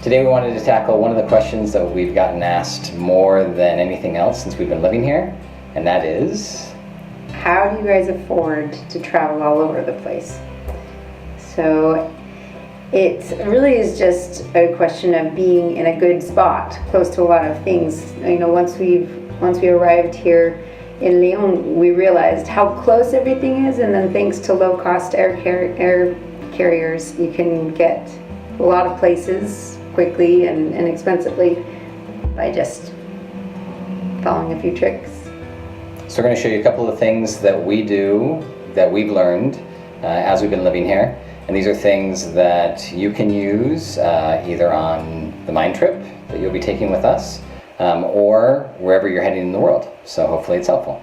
Today we wanted to tackle one of the questions that we've gotten asked more than anything else since we've been living here, and that is, how do you guys afford to travel all over the place? So it really is just a question of being in a good spot, close to a lot of things. You know, once we arrived here in Lyon, we realized how close everything is, and then thanks to low-cost air carriers, you can get a lot of places quickly and inexpensively by just following a few tricks. So we're going to show you a couple of things that we do, that we've learned as we've been living here. And these are things that you can use either on the MindTrip that you'll be taking with us, or wherever you're heading in the world. So hopefully it's helpful.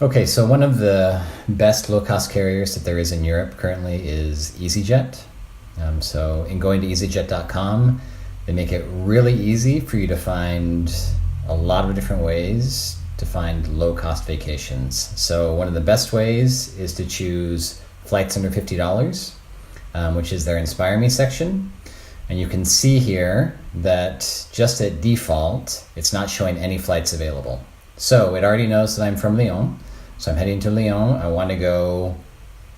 Okay, so one of the best low-cost carriers that there is in Europe currently is EasyJet. So in going to easyjet.com, they make it really easy for you to find a lot of different ways to find low-cost vacations. So one of the best ways is to choose flights under $50, which is their Inspire Me section. And you can see here that just at default, it's not showing any flights available. So it already knows that I'm from Lyon. So I'm heading to Lyon. I want to go,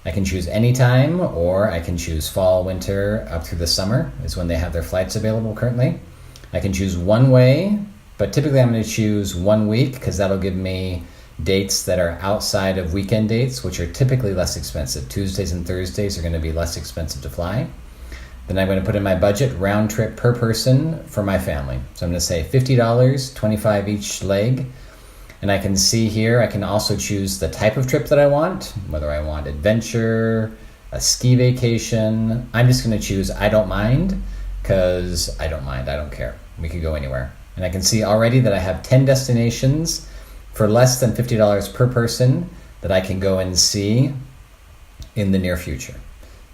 I can choose any time, or I can choose fall, winter, up through the summer is when they have their flights available currently. I can choose one way, but typically I'm going to choose 1 week because that'll give me dates that are outside of weekend dates, which are typically less expensive. Tuesdays and Thursdays are going to be less expensive to fly. Then I'm going to put in my budget round trip per person for my family. So I'm going to say $50, $25 each leg. And I can see here, I can also choose the type of trip that I want, whether I want adventure, a ski vacation. I'm just going to choose I don't mind, because I don't mind, I don't care. We could go anywhere. And I can see already that I have 10 destinations for less than $50 per person that I can go and see in the near future.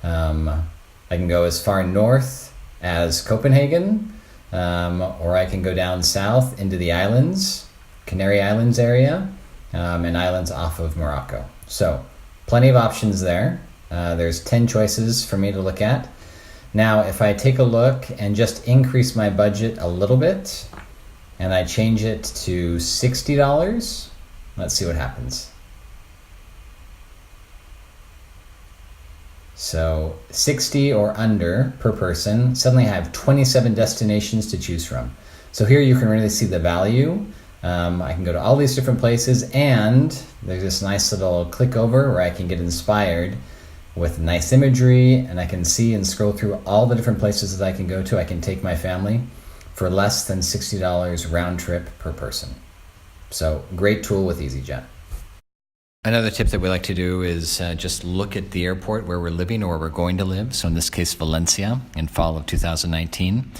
I can go as far north as Copenhagen, or I can go down south into the islands, Canary Islands area, and islands off of Morocco. So plenty of options there. There's 10 choices for me to look at. Now, if I take a look and just increase my budget a little bit, and I change it to $60, let's see what happens. So 60 or under per person, suddenly I have 27 destinations to choose from. So here you can really see the value. I can go to all these different places, and there's this nice little click over where I can get inspired with nice imagery, and I can see and scroll through all the different places that I can go to. I can take my family for less than $60 round trip per person. So great tool with EasyJet. Another tip that we like to do is just look at the airport where we're living or where we're going to live. So in this case, Valencia in fall of 2019.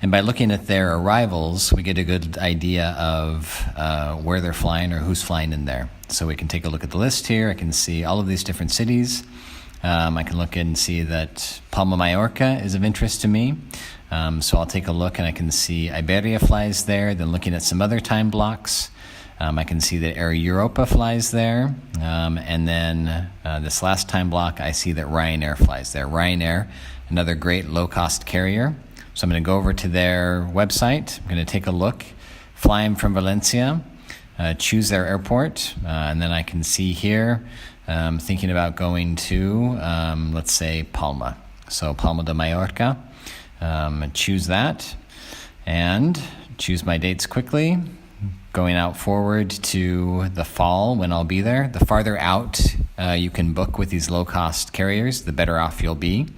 And by looking at their arrivals, we get a good idea of where they're flying or who's flying in there. So we can take a look at the list here. I can see all of these different cities. I can look and see that Palma Mallorca is of interest to me. So I'll take a look and I can see Iberia flies there. Then looking at some other time blocks, I can see that Air Europa flies there. And then this last time block, I see that Ryanair flies there. Ryanair, another great low-cost carrier. So I'm going to go over to their website. I'm going to take a look, flying from Valencia, choose their airport, and then I can see here, thinking about going to, let's say, Palma. So Palma de Mallorca. Choose that and choose my dates quickly. Going out forward to the fall when I'll be there. The farther out you can book with these low-cost carriers, the better off you'll be.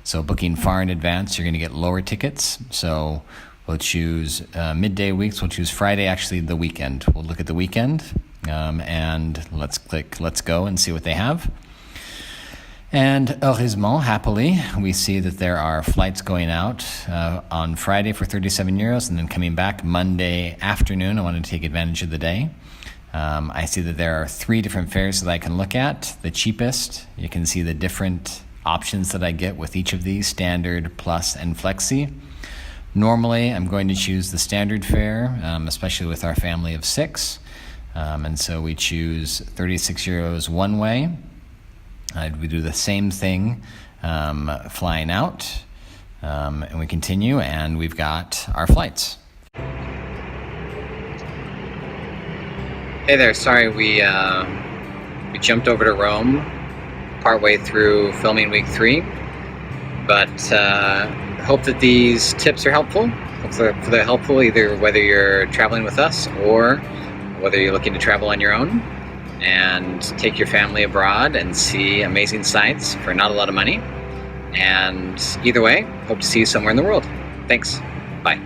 So booking far in advance, you're going to get lower tickets. So we'll choose midday weeks. We'll choose Friday, actually the weekend. We'll look at the weekend and let's click Let's Go and see what they have. And heureusement, happily, we see that there are flights going out on Friday for €37 and then coming back Monday afternoon. I want to take advantage of the day. I see that there are 3 different fares that I can look at. The cheapest, you can see the different options that I get with each of these, Standard, Plus, and Flexi. Normally, I'm going to choose the standard fare, especially with our family of 6. And so we choose €36 one way. We do the same thing flying out. And we continue, and we've got our flights. Hey there, sorry we jumped over to Rome partway through filming week 3, but hope that these tips are helpful. Hopefully they're helpful either whether you're traveling with us or whether you're looking to travel on your own and take your family abroad and see amazing sights for not a lot of money. And either way, hope to see you somewhere in the world. Thanks. Bye.